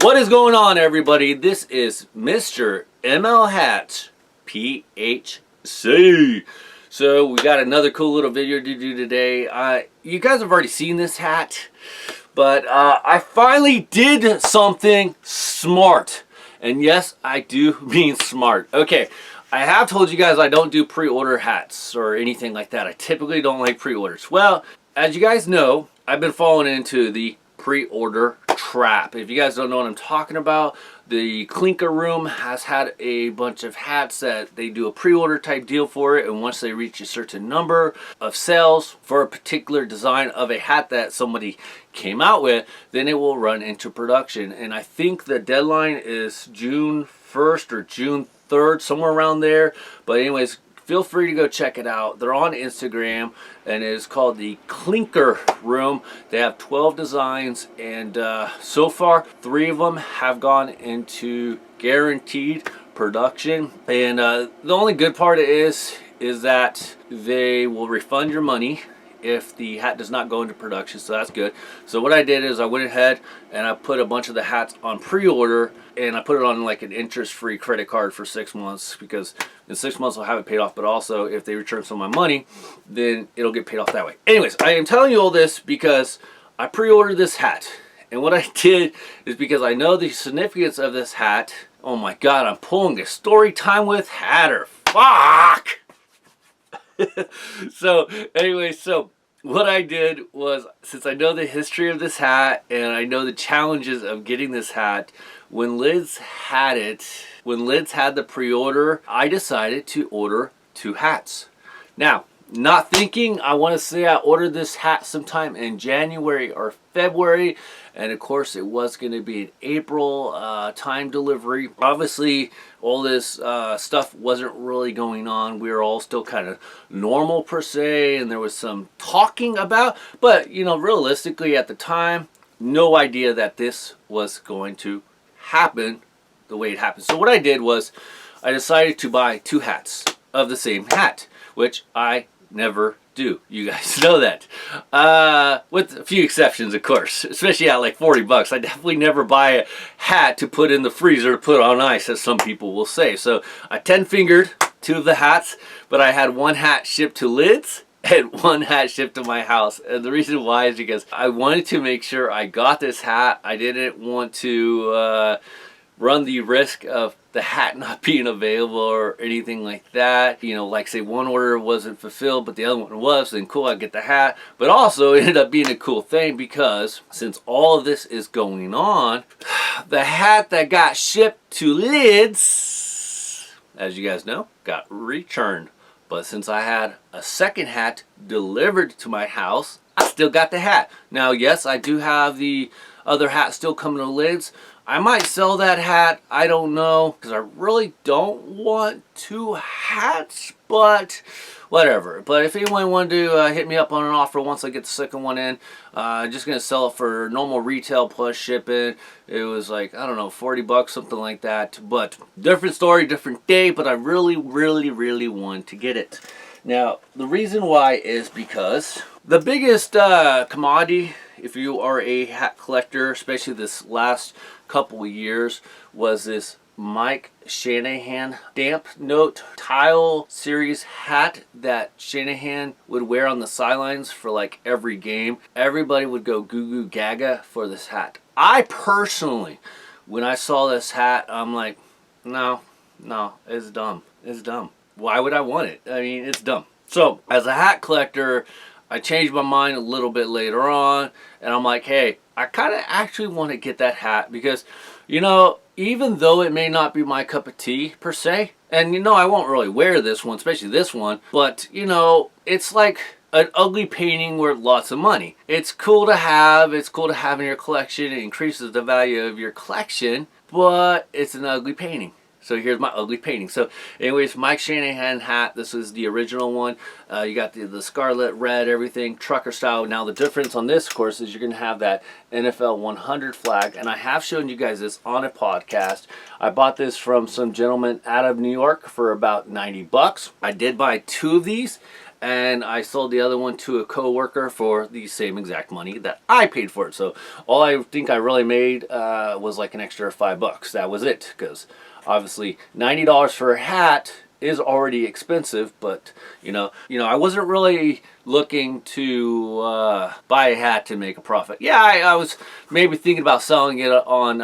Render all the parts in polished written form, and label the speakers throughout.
Speaker 1: What is going on, everybody? This is Mr. ML Hats PHC. So we got another cool little video to do today. You guys have already seen this hat, but I finally did something smart. And yes, I do mean smart. Okay, I have told you guys I don't do pre-order hats or anything like that. I typically don't like pre-orders. Well, as you guys know, I've been falling into the pre-order trap. If you guys don't know what I'm talking about, the Clinker Room has had a bunch of hats that they do a pre-order type deal for it, and once they reach a certain number of sales for a particular design of a hat that somebody came out with, then it will run into production. And I think the deadline is June 1st or June 3rd, somewhere around there. But anyways, feel free to go check it out. They're on Instagram, and it is called the Clinker Room. They have 12 designs, and so far 3 of them have gone into guaranteed production. And the only good part is that they will refund your money if the hat does not go into production, so that's good. So what I did is I went ahead and I put a bunch of the hats on pre-order, and I put it on like an interest-free credit card for 6 months, because in 6 months I'll have it paid off, but also if they return some of my money, then it'll get paid off that way. Anyways, I am telling you all this because I pre-ordered this hat, and what I did is because I know the significance of this hat. Oh my god, I'm pulling a story time with Hatter. Fuck! So anyway, so what I did was, since I know the history of this hat and I know the challenges of getting this hat, when Lids had the pre-order, I decided to order 2 hats. Now, not thinking, I want to say I ordered this hat sometime in January or February, and of course it was going to be an April time delivery. Obviously all this stuff wasn't really going on. We were all still kind of normal per se, and there was some talking about, but you know, realistically at the time, no idea that this was going to happen the way it happened. So what I did was I decided to buy 2 hats of the same hat, which I never do. You guys know that. With a few exceptions, of course, especially at like 40 bucks. I definitely never buy a hat to put in the freezer to put on ice, as some people will say. So I 10-fingered 2 of the hats, but I had 1 hat shipped to Lids and 1 hat shipped to my house. And the reason why is because I wanted to make sure I got this hat. I didn't want to run the risk of the hat not being available or anything like that. You know, like say one order wasn't fulfilled but the other one was, then cool, I get the hat. But also it ended up being a cool thing because since all of this is going on, the hat that got shipped to Lids, as you guys know, got returned. But since I had a second hat delivered to my house, I still got the hat. Now yes, I do have the other hat still coming to Lids. I might sell that hat, I don't know, because I really don't want 2 hats, but whatever. But if anyone wanted to hit me up on an offer once I get the second one in, I'm just going to sell it for normal retail plus shipping. It was like, I don't know, 40 bucks, something like that. But different story, different day, but I really want to get it. Now, the reason why is because the biggest commodity, if you are a hat collector, especially this last couple of years, was this Mike Shanahan damp note tile series hat that Shanahan would wear on the sidelines for like every game. Everybody would go goo goo gaga for this hat. I personally, when I saw this hat, I'm like, no, it's dumb. It's dumb. Why would I want it? I mean, it's dumb. So as a hat collector, I changed my mind a little bit later on, and I'm like, hey, I kind of actually want to get that hat because, you know, even though it may not be my cup of tea per se, and you know, I won't really wear this one, especially this one, but you know, it's like an ugly painting worth lots of money. It's cool to have in your collection. It increases the value of your collection, but it's an ugly painting. So here's my ugly painting. So anyways, Mike Shanahan hat. This is the original one. You got the scarlet, red, everything, trucker style. Now the difference on this, of course, is you're going to have that NFL 100 flag. And I have shown you guys this on a podcast. I bought this from some gentleman out of New York for about 90 bucks. I did buy 2 of these. and I sold the other one to a co-worker for the same exact money that I paid for it. So all I think I really made was like an extra $5. That was it, because obviously $90 for a hat is already expensive, but you know, I wasn't really looking to buy a hat to make a profit. Yeah, I was maybe thinking about selling it on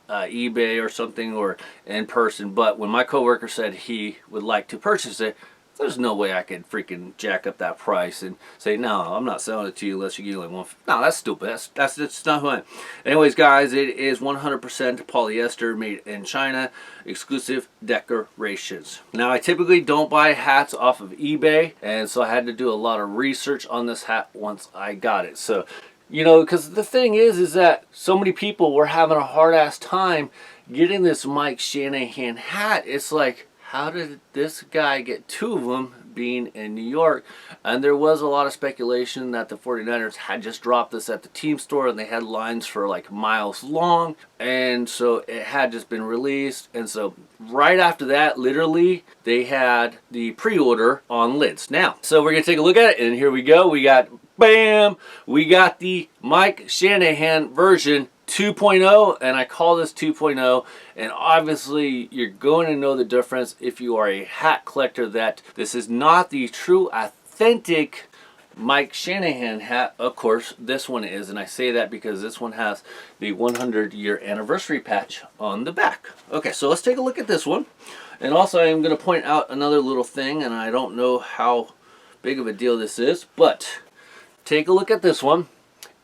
Speaker 1: eBay or something, or in person, but when my coworker said he would like to purchase it, there's no way I could freaking jack up that price and say, no, I'm not selling it to you unless you give me like one. No, that's stupid. That's not who I am. Anyways, guys, it is 100% polyester, made in China, exclusive decorations. Now, I typically don't buy hats off of eBay, and so I had to do a lot of research on this hat once I got it. So, you know, because the thing is that so many people were having a hard-ass time getting this Mike Shanahan hat. It's like, how did this guy get two of them, being in New York? And there was a lot of speculation that the 49ers had just dropped this at the team store, and they had lines for like miles long, and so it had just been released. And so right after that, literally, they had the pre-order on lids. Now, so we're gonna take a look at it, and here we go. We got, bam, we got the Mike Shanahan version 2.0, and I call this 2.0, and obviously you're going to know the difference if you are a hat collector, that this is not the true authentic Mike Shanahan hat. Of course this one is, and I say that because this one has the 100-year anniversary patch on the back. Okay, so let's take a look at this one. And also I am going to point out another little thing, and I don't know how big of a deal this is, but take a look at this one.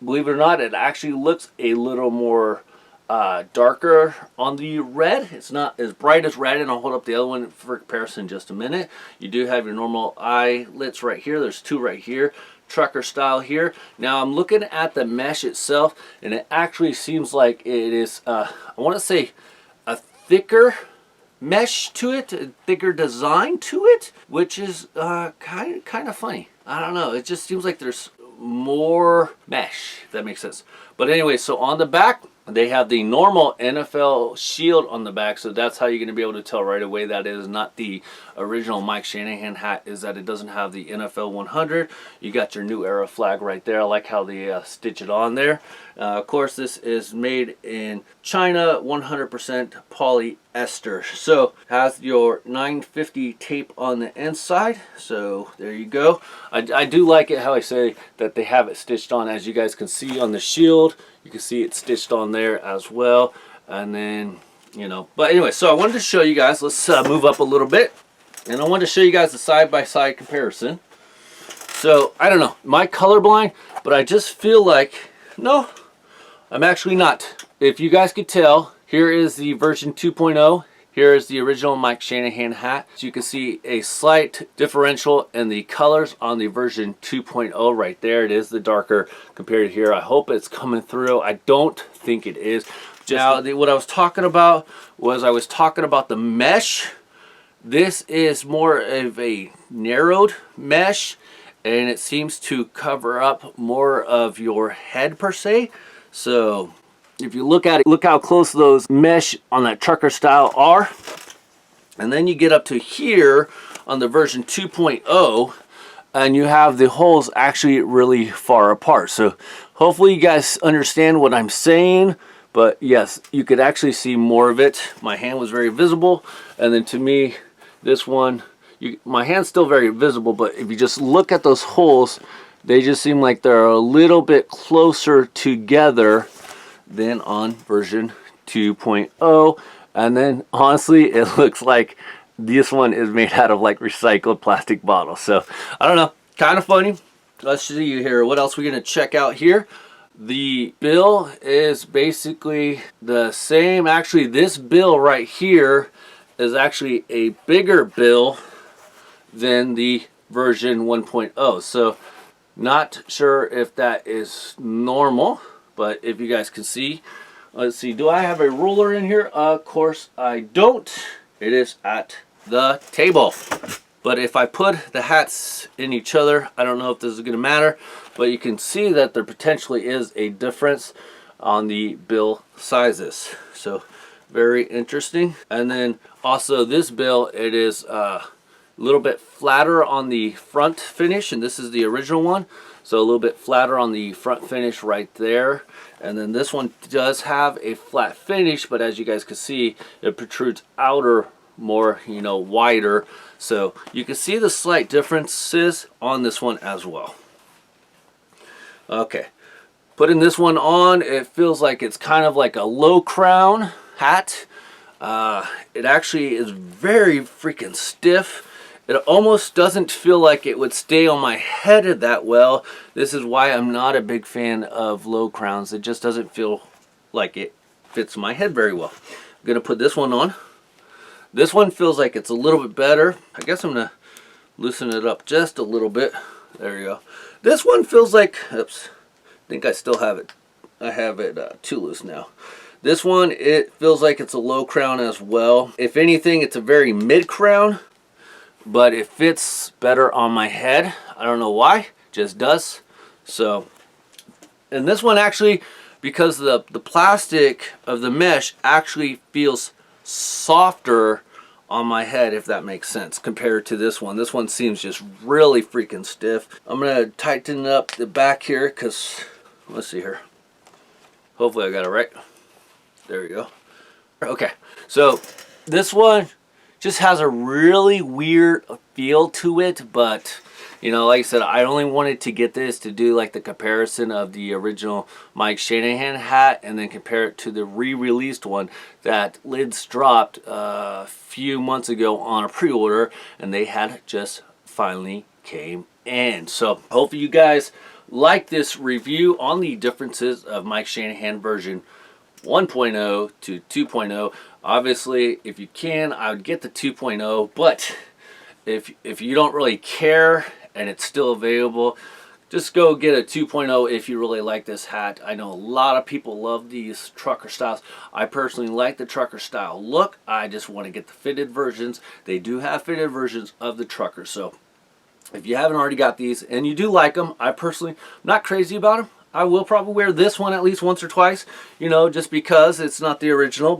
Speaker 1: Believe it or not, it actually looks a little more darker on the red. It's not as bright as red, and I'll hold up the other one for comparison in just a minute. You do have your normal eyelets right here. There's two right here, trucker style here. Now I'm looking at the mesh itself, and it actually seems like it is, I want to say, a thicker mesh to it, a thicker design to it, which is kind of funny. I don't know. It just seems like there's more mesh, if that makes sense. But anyway, so on the back, they have the normal NFL shield on the back, so that's how you're going to be able to tell right away that it is not the original Mike Shanahan hat, is that it doesn't have the NFL 100. You got your new era flag right there. I like how they stitch it on there. Of course, this is made in China, 100% polyester. So has your 950 tape on the inside. So there you go. I do like it how I say that they have it stitched on, as you guys can see on the shield. You can see it stitched on there as well. And then, you know, but anyway, so I wanted to show you guys. Let's move up a little bit. And I wanted to show you guys the side-by-side comparison. So, I don't know, am I colorblind? But I just feel like, no, I'm actually not. If you guys could tell, here is the version 2.0. Here is the original Mike Shanahan hat. So you can see a slight differential in the colors on the version 2.0 right there. It is the darker compared to here. I hope it's coming through. I don't think it is. Now, what I was talking about was I was talking about the mesh. This is more of a narrowed mesh, and it seems to cover up more of your head per se. So if you look at it, look how close those mesh on that trucker style are. And then you get up to here on the version 2.0, and you have the holes actually really far apart. So hopefully you guys understand what I'm saying. But yes, you could actually see more of it. My hand was very visible, and then to me, this one, my hand's still very visible, but if you just look at those holes, they just seem like they're a little bit closer together than on version 2.0. And then honestly, it looks like this one is made out of like recycled plastic bottles. So I don't know, kind of funny. Let's see here, what else we're gonna check out here. The bill is basically the same. Actually, this bill right here is actually a bigger bill than the version 1.0. So not sure if that is normal, but if you guys can see, let's see, do I have a ruler in here? Of course I don't. It is at the table. But if I put the hats in each other, I don't know if this is going to matter, but you can see that there potentially is a difference on the bill sizes. So very interesting. And then also this bill, it is A little bit flatter on the front finish, and this is the original one. So a little bit flatter on the front finish right there. And then this one does have a flat finish, but as you guys can see, it protrudes outer more, you know, wider. So you can see the slight differences on this one as well. Okay, putting this one on, it feels like it's kind of like a low crown hat. It actually is very freaking stiff. It almost doesn't feel like it would stay on my head that well. This is why I'm not a big fan of low crowns. It just doesn't feel like it fits my head very well. I'm gonna put this one on. This one feels like it's a little bit better. I guess I'm gonna loosen it up just a little bit. There you go. This one feels like, oops, I think I still have it. I have it too loose now. This one, it feels like it's a low crown as well. If anything, it's a very mid crown, but it fits better on my head. I don't know why, just does. So, and this one actually, because the plastic of the mesh actually feels softer on my head, if that makes sense, compared to this one. This one seems just really freaking stiff. I'm gonna tighten up the back here because, let's see here. Hopefully I got it right. There we go. Okay, so this one just has a really weird feel to it, but you know, like I said, I only wanted to get this to do like the comparison of the original Mike Shanahan hat and then compare it to the re-released one that Lids dropped a few months ago on a pre-order, and they had just finally came in. So hopefully you guys like this review on the differences of Mike Shanahan version 1.0 to 2.0. Obviously, if you can, I would get the 2.0, but if you don't really care and it's still available, just go get a 2.0 if you really like this hat. I know a lot of people love these trucker styles. I personally like the trucker style look. I just want to get the fitted versions. They do have fitted versions of the trucker. So if you haven't already got these and you do like them, I personally am not crazy about them. I will probably wear this one at least once or twice, you know, just because it's not the original,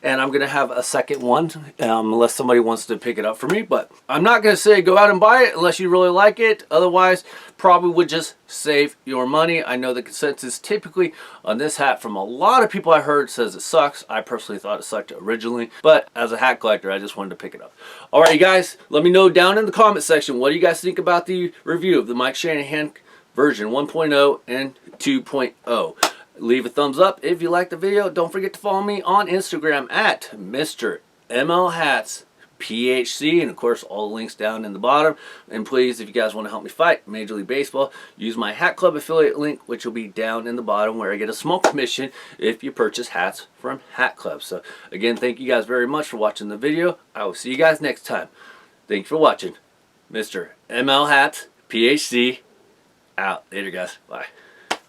Speaker 1: and I'm going to have a second one unless somebody wants to pick it up for me. But I'm not going to say go out and buy it unless you really like it. Otherwise, probably would just save your money. I know the consensus typically on this hat from a lot of people I heard says it sucks. I personally thought it sucked originally, but as a hat collector, I just wanted to pick it up. All right, you guys, let me know down in the comment section, what do you guys think about the review of the Mike Shanahan version 1.0 and 2.0. Leave a thumbs up if you liked the video. Don't forget to follow me on Instagram at Mr. ML Hats PHC, and of course all the links down in the bottom. And please, if you guys want to help me fight Major League Baseball, use my Hat Club affiliate link, which will be down in the bottom, where I get a small commission if you purchase hats from Hat Club. So again, thank you guys very much for watching the video. I will see you guys next time. Thanks for watching. Mr. ML Hats PHC out. Later, guys. Bye.